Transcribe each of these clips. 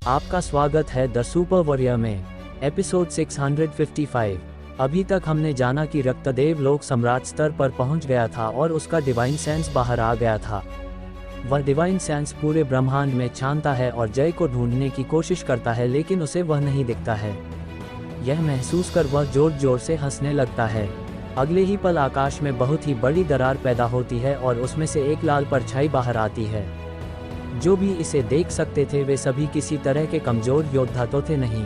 आपका स्वागत है द सुपर वॉरियर में। एपिसोड 655। अभी तक हमने जाना कि रक्तदेव लोक सम्राट स्तर पर पहुंच गया था और उसका डिवाइन सेंस बाहर आ गया था। वह डिवाइन सेंस पूरे ब्रह्मांड में छानता है और जय को ढूंढने की कोशिश करता है, लेकिन उसे वह नहीं दिखता है। यह महसूस कर वह जोर जोर से हंसने लगता है। अगले ही पल आकाश में बहुत ही बड़ी दरार पैदा होती है और उसमें से एक लाल परछाई बाहर आती है। जो भी इसे देख सकते थे वे सभी किसी तरह के कमजोर योद्धा तो थे नहीं,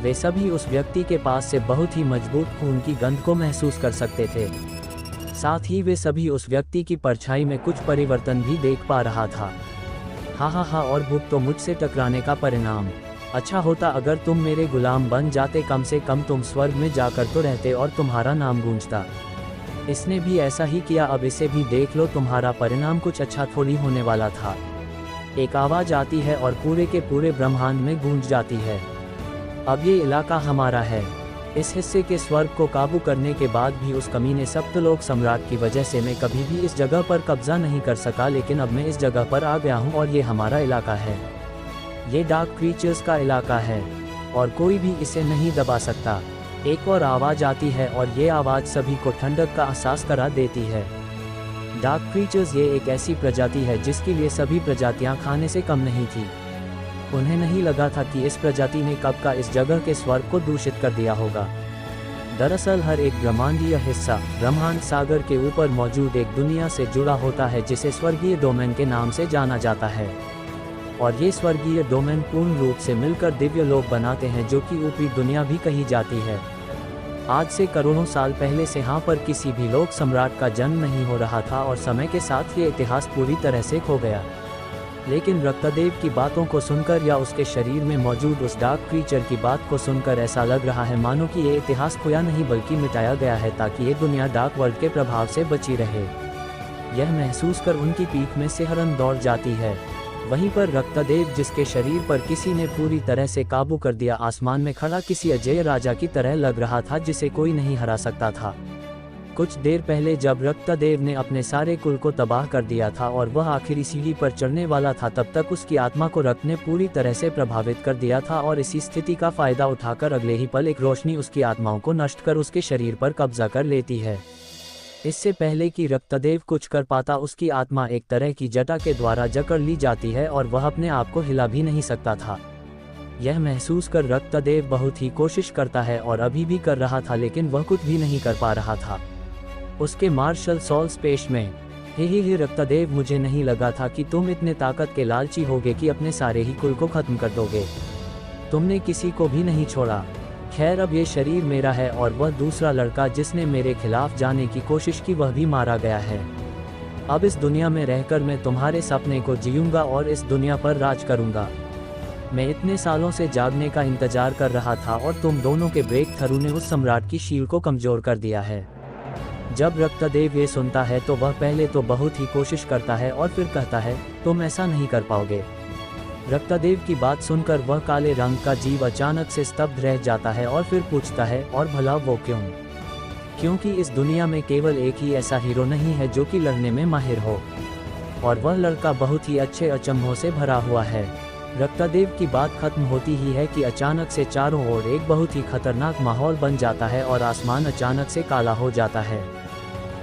वे सभी उस व्यक्ति के पास से बहुत ही मजबूत खून की गंध को महसूस कर सकते थे। साथ ही वे सभी उस व्यक्ति की परछाई में कुछ परिवर्तन भी देख पा रहा था। हा, और भूख तो मुझसे टकराने का परिणाम। अच्छा होता अगर तुम मेरे गुलाम बन जाते, कम से कम तुम स्वर्ग में जाकर तो रहते और तुम्हारा नाम गूंजता। इसने भी ऐसा ही किया, अब इसे भी देख लो, तुम्हारा परिणाम कुछ अच्छा थोड़ी होने वाला था। एक आवाज आती है और पूरे के पूरे ब्रह्मांड में गूंज जाती है। अब ये इलाका हमारा है। इस हिस्से के स्वर्ग को काबू करने के बाद भी उस कमीने सप्तलोक सम्राट की वजह से मैं कभी भी इस जगह पर कब्जा नहीं कर सका, लेकिन अब मैं इस जगह पर आ गया हूँ और ये हमारा इलाका है। ये डार्क क्रीचर्स का इलाका है और कोई भी इसे नहीं दबा सकता। एक और आवाज़ आती है और ये आवाज़ सभी को ठंडक का एहसास करा देती है। डार्क क्रीचर्स ये एक ऐसी प्रजाति है जिसके लिए सभी प्रजातियां खाने से कम नहीं थी। उन्हें नहीं लगा था कि इस प्रजाति ने कब का इस जगह के स्वर्ग को दूषित कर दिया होगा। दरअसल हर एक ब्रह्मांडीय हिस्सा ब्रह्मांड सागर के ऊपर मौजूद एक दुनिया से जुड़ा होता है जिसे स्वर्गीय डोमेन के नाम से जाना जाता है। और ये स्वर्गीय डोमेन पूर्ण रूप से मिलकर दिव्य लोक बनाते हैं, जो कि ऊपरी दुनिया भी कही जाती है। आज से करोड़ों साल पहले से यहाँ पर किसी भी लोक सम्राट का जन्म नहीं हो रहा था और समय के साथ ये इतिहास पूरी तरह से खो गया। लेकिन रक्तदेव की बातों को सुनकर या उसके शरीर में मौजूद उस डार्क क्रीचर की बात को सुनकर ऐसा लग रहा है मानो कि ये इतिहास खोया नहीं बल्कि मिटाया गया है, ताकि ये दुनिया डार्क वर्ल्ड के प्रभाव से बची रहे। यह महसूस कर उनकी पीठ में सिहरन दौड़ जाती है। वहीं पर रक्तदेव, जिसके शरीर पर किसी ने पूरी तरह से काबू कर दिया, आसमान में खड़ा किसी अजय राजा की तरह लग रहा था जिसे कोई नहीं हरा सकता था। कुछ देर पहले जब रक्तदेव ने अपने सारे कुल को तबाह कर दिया था और वह आखिरी सीढ़ी पर चढ़ने वाला था, तब तक उसकी आत्मा को रक्त ने पूरी तरह से प्रभावित कर दिया था और इसी स्थिति का फायदा उठाकर अगले ही पल एक रोशनी उसकी आत्माओं को नष्ट कर उसके शरीर पर कब्जा कर लेती है। इससे पहले कि रक्तदेव कुछ कर पाता, उसकी आत्मा एक तरह की जटा के द्वारा जकड़ ली जाती है और वह अपने आप को हिला भी नहीं सकता था। यह महसूस कर रक्तदेव बहुत ही कोशिश करता है और अभी भी कर रहा था, लेकिन वह कुछ भी नहीं कर पा रहा था। उसके मार्शल सॉल स्पेस में, हे रक्तदेव, मुझे नहीं लगा था कि तुम इतने ताकत के लालची होगे कि अपने सारे ही कुल को खत्म कर दोगे। तुमने किसी को भी नहीं छोड़ा। खैर, अब ये शरीर मेरा है और वह दूसरा लड़का जिसने मेरे खिलाफ जाने की कोशिश की, वह भी मारा गया है। अब इस दुनिया में रहकर मैं तुम्हारे सपने को जीऊंगा और इस दुनिया पर राज करूंगा। मैं इतने सालों से जागने का इंतजार कर रहा था और तुम दोनों के ब्रेक थ्रू ने उस सम्राट की शील को कमजोर कर दिया है। जब रक्तदेव ये सुनता है तो वह पहले तो बहुत ही कोशिश करता है और फिर कहता है, तुम ऐसा नहीं कर पाओगे। रक्तदेव की बात सुनकर वह काले रंग का जीव अचानक से स्तब्ध रह जाता है और फिर पूछता है, और भला वो क्यों? क्योंकि इस दुनिया में केवल एक ही ऐसा हीरो नहीं है जो कि लड़ने में माहिर हो, और वह लड़का बहुत ही अच्छे अचंभों से भरा हुआ है। रक्तदेव की बात खत्म होती ही है कि अचानक से चारों ओर एक बहुत ही खतरनाक माहौल बन जाता है और आसमान अचानक से काला हो जाता है।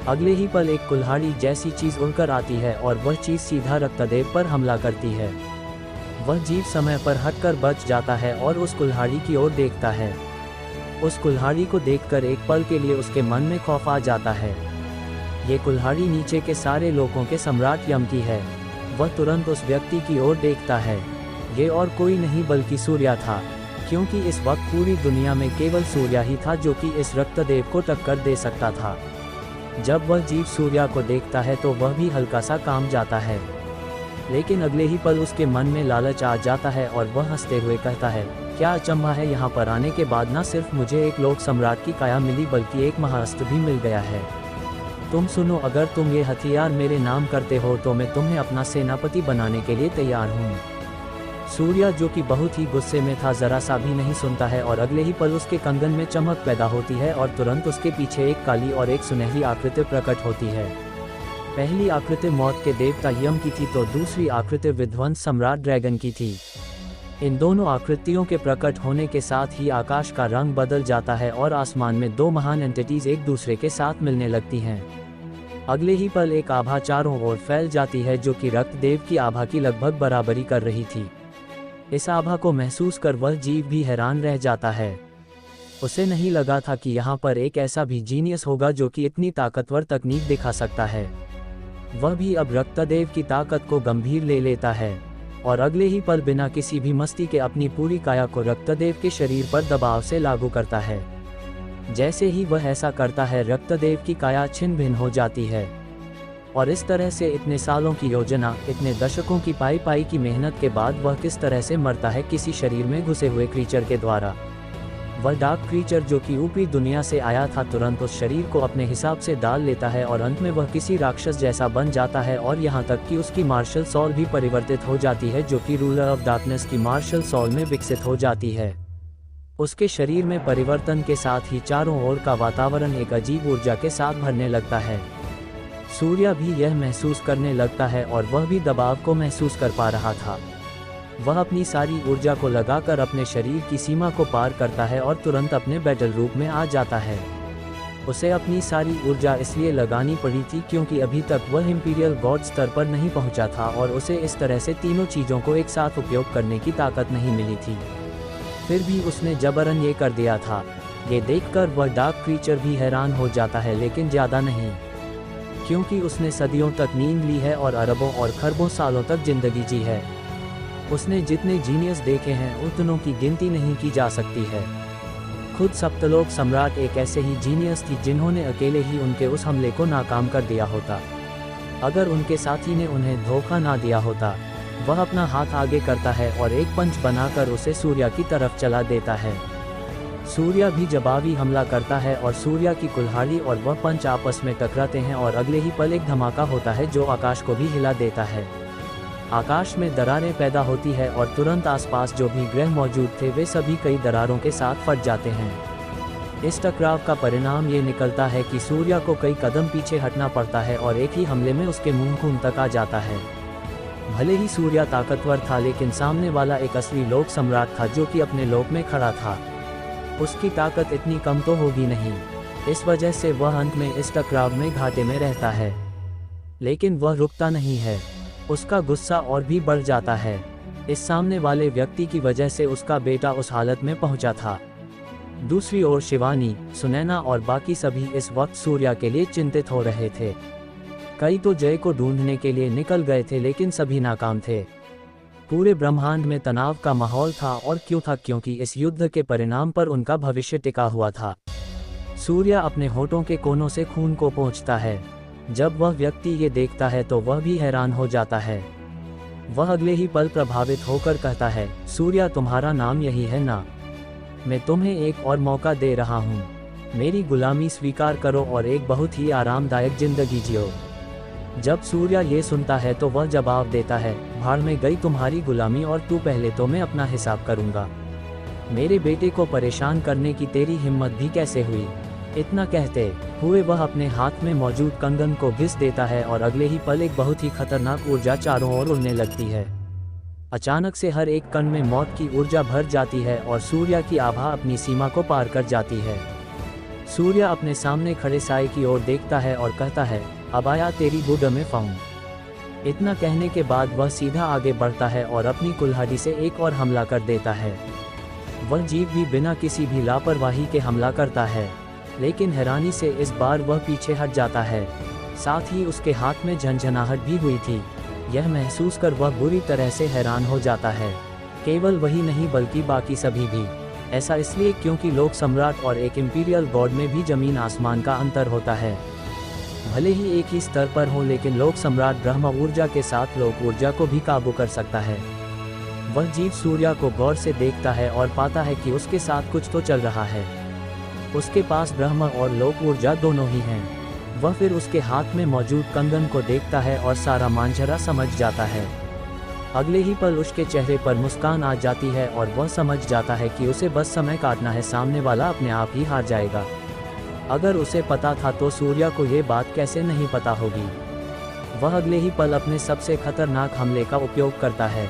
अगले ही पल एक कुल्हाड़ी जैसी चीज उड़कर आती है और वह चीज सीधा रक्तदेव पर हमला करती है। वह जीव समय पर हटकर बच जाता है और उस कुल्हाड़ी की ओर देखता है। उस कुल्हाड़ी को देखकर एक पल के लिए उसके मन में खौफ आ जाता है। ये कुल्हाड़ी नीचे के सारे लोगों के सम्राट यम की है। वह तुरंत उस व्यक्ति की ओर देखता है। ये और कोई नहीं बल्कि सूर्या था, क्योंकि इस वक्त पूरी दुनिया में केवल सूर्या ही था जो कि इस रक्तदेव को टक्कर दे सकता था। जब वह जीव सूर्या को देखता है तो वह भी हल्का सा कांप जाता है, लेकिन अगले ही पल उसके मन में लालच आ जाता है और वह हंसते हुए कहता है, क्या अचंभा है, यहाँ पर आने के बाद न सिर्फ मुझे एक लोक सम्राट की काया मिली बल्कि एक महाअस्त्र भी मिल गया है। तुम सुनो, अगर तुम ये हथियार मेरे नाम करते हो तो मैं तुम्हें अपना सेनापति बनाने के लिए तैयार हूँ। सूर्या, जो कि बहुत ही गुस्से में था, जरा सा भी नहीं सुनता है और अगले ही पल उसके कंगन में चमक पैदा होती है और तुरंत उसके पीछे एक काली और एक सुनहरी आकृति प्रकट होती है। पहली आकृति मौत के देवता यम की थी तो दूसरी आकृति विध्वंस सम्राट ड्रैगन की थी। इन दोनों आकृतियों के प्रकट होने के साथ ही आकाश का रंग बदल जाता है और आसमान में दो महान एंटिटीज एक दूसरे के साथ मिलने लगती हैं। अगले ही पल एक आभा चारों ओर फैल जाती है जो कि रक्तदेव की आभा की लगभग बराबरी कर रही थी। इस आभा को महसूस कर वह जीव भी हैरान रह जाता है। उसे नहीं लगा था कि यहाँ पर एक ऐसा भी जीनियस होगा जो कि इतनी ताकतवर तकनीक दिखा सकता है। वह भी अब रक्तदेव की ताकत को गंभीर ले लेता है और अगले ही पल बिना किसी भी मस्ती के अपनी पूरी काया को रक्तदेव के शरीर पर दबाव से लागू करता है। जैसे ही वह ऐसा करता है रक्तदेव की काया छिन्न भिन्न हो जाती है और इस तरह से इतने सालों की योजना, इतने दशकों की पाई की मेहनत के बाद वह किस तरह से मरता है किसी शरीर में घुसे हुए क्रीचर के द्वारा। वह डार्क क्रीचर जो कि ऊपरी दुनिया से आया था तुरंत उस शरीर को अपने हिसाब से डाल लेता है और अंत में वह किसी राक्षस जैसा बन जाता है और यहाँ तक कि उसकी मार्शल सॉल भी परिवर्तित हो जाती है जो कि रूलर ऑफ डार्कनेस की मार्शल सॉल में विकसित हो जाती है। उसके शरीर में परिवर्तन के साथ ही चारों ओर का वातावरण एक अजीब ऊर्जा के साथ भरने लगता है। सूर्य भी यह महसूस करने लगता है और वह भी दबाव को महसूस कर पा रहा था। वह अपनी सारी ऊर्जा को लगाकर अपने शरीर की सीमा को पार करता है और तुरंत अपने बैटल रूप में आ जाता है। उसे अपनी सारी ऊर्जा इसलिए लगानी पड़ी थी क्योंकि अभी तक वह इंपीरियल गॉड स्तर पर नहीं पहुंचा था और उसे इस तरह से तीनों चीज़ों को एक साथ उपयोग करने की ताकत नहीं मिली थी। फिर भी उसने जबरन ये कर दिया था। ये देखकर वह डार्क क्रीचर भी हैरान हो जाता है, लेकिन ज़्यादा नहीं, क्योंकि उसने सदियों तक नींद ली है और अरबों और खरबों सालों तक जिंदगी जी है। उसने जितने जीनियस देखे हैं उतनों की गिनती नहीं की जा सकती है। खुद सप्तलोक सम्राट एक ऐसे ही जीनियस थी जिन्होंने अकेले ही उनके उस हमले को नाकाम कर दिया होता। अगर उनके साथी ने उन्हें धोखा ना दिया होता। वह अपना हाथ आगे करता है और एक पंच बनाकर उसे सूर्य की तरफ चला देता है। सूर्य भी जवाबी हमला करता है और सूर्य की कुल्हाड़ी और वह पंच आपस में टकराते हैं और अगले ही पल एक धमाका होता है जो आकाश को भी हिला देता है। आकाश में दरारें पैदा होती है और तुरंत आसपास जो भी ग्रह मौजूद थे वे सभी कई दरारों के साथ फट जाते हैं। इस टकराव का परिणाम ये निकलता है कि सूर्य को कई कदम पीछे हटना पड़ता है और एक ही हमले में उसके मुंह खून तक आ जाता है। भले ही सूर्य ताकतवर था लेकिन सामने वाला एक असली लोक सम्राट था जो कि अपने लोक में खड़ा था। उसकी ताकत इतनी कम तो होगी नहीं, इस वजह से वह अंत में इस टकराव में घाटे में रहता है। लेकिन वह रुकता नहीं है, उसका गुस्सा और भी बढ़ जाता है। इस सामने वाले व्यक्ति की वजह से उसका बेटा उस हालत में पहुंचा था। दूसरी ओर शिवानी, सुनैना और बाकी सभी इस वक्त सूर्य के लिए चिंतित हो रहे थे। कई तो जय को ढूंढने के लिए निकल गए थे लेकिन सभी नाकाम थे। पूरे ब्रह्मांड में तनाव का माहौल था और क्यों था, क्योंकि इस युद्ध के परिणाम पर उनका भविष्य टिका हुआ था। सूर्य अपने होठों के कोनों से खून को पोंछता है। जब वह व्यक्ति ये देखता है तो वह भी हैरान हो जाता है। वह अगले ही पल प्रभावित होकर कहता है, सूर्य तुम्हारा नाम यही है ना? मैं तुम्हें एक और मौका दे रहा हूँ। मेरी गुलामी स्वीकार करो और एक बहुत ही आरामदायक जिंदगी जियो। जब सूर्य ये सुनता है तो वह जवाब देता है, भाड़ में गई तुम्हारी गुलामी और तू पहले तो मैं अपना हिसाब करूँगा। मेरे बेटे को परेशान करने की तेरी हिम्मत भी कैसे हुई? इतना कहते हुए वह अपने हाथ में मौजूद कंगन को घिस देता है और अगले ही पल एक बहुत ही खतरनाक ऊर्जा चारों ओर उड़ने लगती है। अचानक से हर एक कण में मौत की ऊर्जा भर जाती है और सूर्य की आभा अपनी सीमा को पार कर जाती है। सूर्य अपने सामने खड़े साए की ओर देखता है और कहता है, अब आया तेरी बुढ़ में फाऊं। इतना कहने के बाद वह सीधा आगे बढ़ता है और अपनी कुल्हाड़ी से एक और हमला कर देता है। वह जीव भी बिना किसी भी लापरवाही के हमला करता है, लेकिन हैरानी से इस बार वह पीछे हट जाता है। साथ ही उसके हाथ में झंझनाहट भी हुई थी। यह महसूस कर वह बुरी तरह से हैरान हो जाता है। केवल वही नहीं बल्कि बाकी सभी भी। ऐसा इसलिए क्योंकि लोक सम्राट और एक इंपीरियल गॉड में भी जमीन आसमान का अंतर होता है। भले ही एक ही स्तर पर हो लेकिन लोक सम्राट ब्रह्म ऊर्जा के साथ लोक ऊर्जा को भी काबू कर सकता है। वह जीव सूर्य को गौर से देखता है और पाता है कि उसके साथ कुछ तो चल रहा है। उसके पास ब्रह्म और लोक ऊर्जा दोनों ही हैं। वह फिर उसके हाथ में मौजूद कंगन को देखता है और सारा मांझरा समझ जाता है। अगले ही पल उसके चेहरे पर मुस्कान आ जाती है और वह समझ जाता है कि उसे बस समय काटना है, सामने वाला अपने आप ही हार जाएगा। अगर उसे पता था तो सूर्य को ये बात कैसे नहीं पता होगी। वह अगले ही पल अपने सबसे खतरनाक हमले का उपयोग करता है।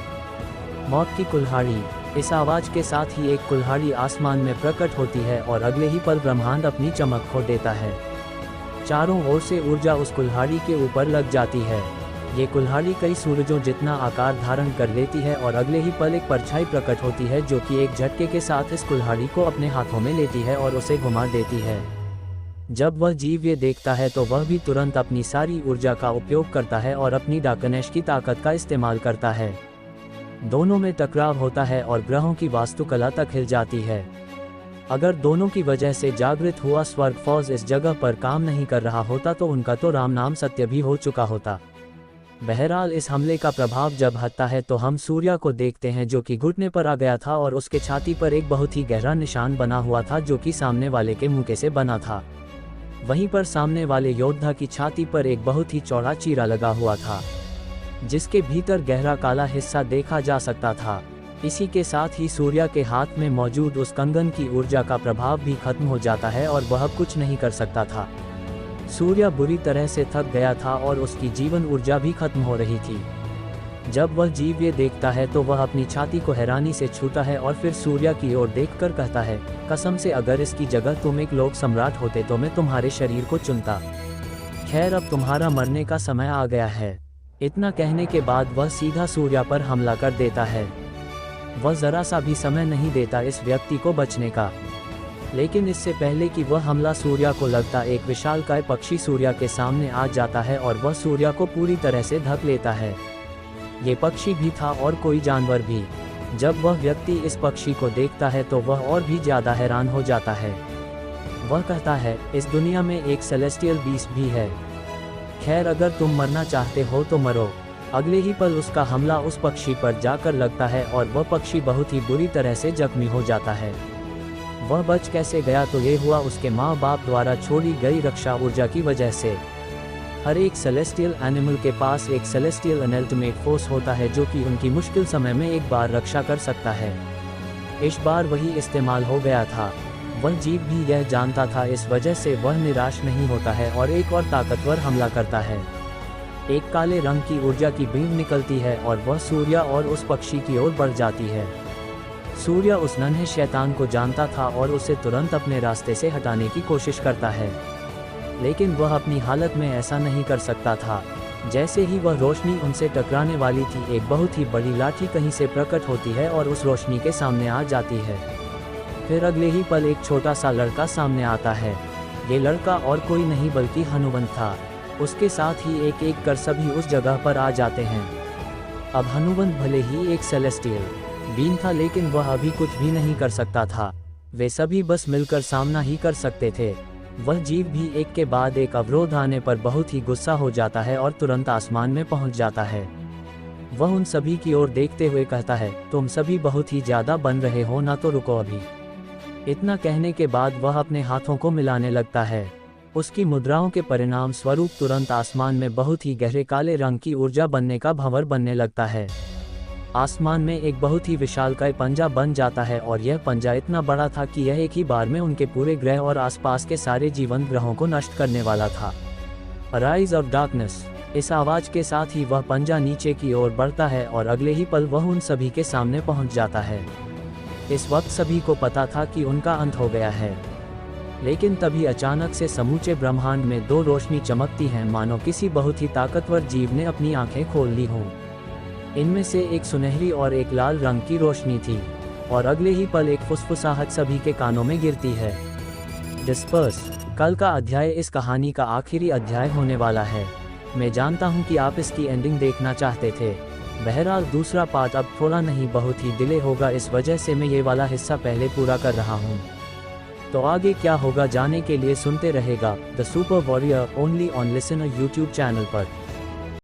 मौत की कुल्हाड़ी। इस आवाज़ के साथ ही एक कुल्हाड़ी आसमान में प्रकट होती है और अगले ही पल ब्रह्मांड अपनी चमक खो देता है। चारों ओर से ऊर्जा उस कुल्हाड़ी के ऊपर लग जाती है। ये कुल्हाड़ी कई सूरजों जितना आकार धारण कर लेती है और अगले ही पल एक परछाई प्रकट होती है जो कि एक झटके के साथ इस कुल्हाड़ी को अपने हाथों में लेती है और उसे घुमा देती है। जब वह जीव ये देखता है तो वह भी तुरंत अपनी सारी ऊर्जा का उपयोग करता है और अपनी डार्कनेस की ताकत का इस्तेमाल करता है। दोनों में टकराव होता है और ग्रहों की वास्तुकला तक हिल जाती है। अगर दोनों की वजह से जागृत हुआ स्वर्ग फौज इस जगह पर काम नहीं कर रहा होता तो उनका तो राम नाम सत्य भी हो चुका होता। बहरहाल इस हमले का प्रभाव जब हटता है तो हम सूर्या को देखते हैं जो कि घुटने पर आ गया था और उसके छाती पर एक बहुत ही गहरा निशान बना हुआ था जो कि सामने वाले के मुंह से बना था। वहीं पर सामने वाले योद्धा की छाती पर एक बहुत ही चौड़ा चीरा लगा हुआ था जिसके भीतर गहरा काला हिस्सा देखा जा सकता था। इसी के साथ ही सूर्या के हाथ में मौजूद उस कंगन की ऊर्जा का प्रभाव भी खत्म हो जाता है और वह कुछ नहीं कर सकता था। सूर्या बुरी तरह से थक गया था और उसकी जीवन ऊर्जा भी खत्म हो रही थी। जब वह जीव ये देखता है तो वह अपनी छाती को हैरानी से छूता है और फिर सूर्या की ओर देखकर कहता है, कसम से अगर इसकी जगह तुम एक लोक सम्राट होते तो मैं तुम्हारे शरीर को चुनता। खैर अब तुम्हारा मरने का समय आ गया है। इतना कहने के बाद वह सीधा सूर्या पर हमला कर देता है। वह जरा सा भी समय नहीं देता इस व्यक्ति को बचने का। लेकिन इससे पहले कि वह हमला सूर्या को लगता एक विशालकाय पक्षी सूर्या के सामने आ जाता है और वह सूर्या को पूरी तरह से ढक लेता है। ये पक्षी भी था और कोई जानवर भी। जब वह व्यक्ति इस पक्षी को देखता है तो वह और भी ज़्यादा हैरान हो जाता है। वह कहता है, इस दुनिया में एक सेलेस्टियल बीस्ट भी है। खैर अगर तुम मरना चाहते हो तो मरो। अगले ही पल उसका हमला उस पक्षी पर जाकर लगता है और वह पक्षी बहुत ही बुरी तरह से जख्मी हो जाता है। वह बच कैसे गया तो ये हुआ उसके माँ बाप द्वारा छोड़ी गई रक्षा ऊर्जा की वजह से। हर एक सेलेस्टियल एनिमल के पास एक सेलेस्टियल अल्टीमेट फोर्स होता है जो कि उनकी मुश्किल समय में एक बार रक्षा कर सकता है। इस बार वही इस्तेमाल हो गया था। वह जीव भी यह जानता था, इस वजह से वह निराश नहीं होता है और एक और ताकतवर हमला करता है। एक काले रंग की ऊर्जा की बीम निकलती है और वह सूर्या और उस पक्षी की ओर बढ़ जाती है। सूर्या उस नन्हे शैतान को जानता था और उसे तुरंत अपने रास्ते से हटाने की कोशिश करता है, लेकिन वह अपनी हालत में ऐसा नहीं कर सकता था। जैसे ही वह रोशनी उनसे टकराने वाली थी, एक बहुत ही बड़ी लाठी कहीं से प्रकट होती है और उस रोशनी के सामने आ जाती है। फिर अगले ही पल एक छोटा सा लड़का सामने आता है। ये लड़का और कोई नहीं बल्कि हनुमंत था। उसके साथ ही एक एक कर सभी उस जगह पर आ जाते हैं। अब हनुमंत भले ही एक सेलेस्टियल बीन था लेकिन वह अभी कुछ भी नहीं कर सकता था। वे सभी बस मिलकर सामना ही कर सकते थे। वह जीव भी एक के बाद एक अवरोध आने पर बहुत ही गुस्सा हो जाता है और तुरंत आसमान में पहुंच जाता है। वह उन सभी की ओर देखते हुए कहता है, तुम सभी बहुत ही ज़्यादा बन रहे हो ना, तो रुको अभी। इतना कहने के बाद वह अपने हाथों को मिलाने लगता है। उसकी मुद्राओं के परिणाम स्वरूप तुरंत आसमान में बहुत ही गहरे काले रंग की ऊर्जा बनने का भंवर बनने लगता है। आसमान में एक बहुत ही विशालकाय पंजा बन जाता है और यह पंजा इतना बड़ा था कि यह एक ही बार में उनके पूरे ग्रह और आसपास के सारे जीवंत ग्रहों को नष्ट करने वाला था। Rise of darkness. इस आवाज़ के साथ ही वह पंजा नीचे की ओर बढ़ता है और अगले ही पल वह उन सभी के सामने पहुंच जाता है। इस वक्त सभी को पता था कि उनका अंत हो गया है, लेकिन तभी अचानक से समूचे ब्रह्मांड में दो रोशनी चमकती हैं, मानो किसी बहुत ही ताकतवर जीव ने अपनी आंखें खोल ली हों। इनमें से एक सुनहरी और एक लाल रंग की रोशनी थी और अगले ही पल एक फुसफुसाहट सभी के कानों में गिरती है। डिस्पर्स। कल का अध्याय इस कहानी का आखिरी अध्याय होने वाला है। मैं जानता हूं कि आप इसकी एंडिंग देखना चाहते थे। बहरहाल दूसरा पार्ट अब थोड़ा नहीं बहुत ही डिले होगा, इस वजह से मैं ये वाला हिस्सा पहले पूरा कर रहा हूं। तो आगे क्या होगा जाने के लिए सुनते रहेगा the super warrior only on listener YouTube channel पर।